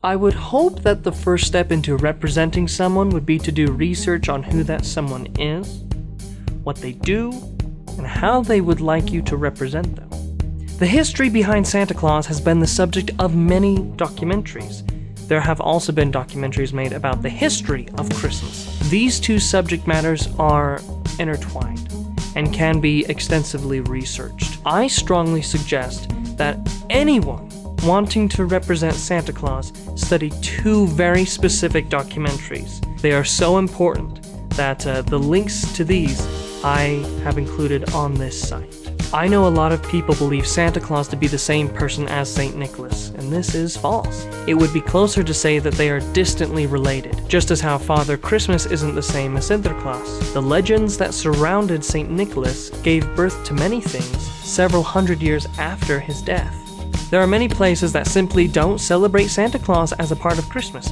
I would hope that the first step into representing someone would be to do research on who that someone is, what they do, and how they would like you to represent them. The history behind Santa Claus has been the subject of many documentaries. There have also been documentaries made about the history of Christmas. These two subject matters are intertwined and can be extensively researched. I strongly suggest that anyone wanting to represent Santa Claus study two very specific documentaries. They are so important that the links to these I have included on this site. I know a lot of people believe Santa Claus to be the same person as St. Nicholas, and this is false. It would be closer to say that they are distantly related, just as how Father Christmas isn't the same as Santa Claus. The legends that surrounded St. Nicholas gave birth to many things several hundred years after his death. There are many places that simply don't celebrate Santa Claus as a part of Christmas.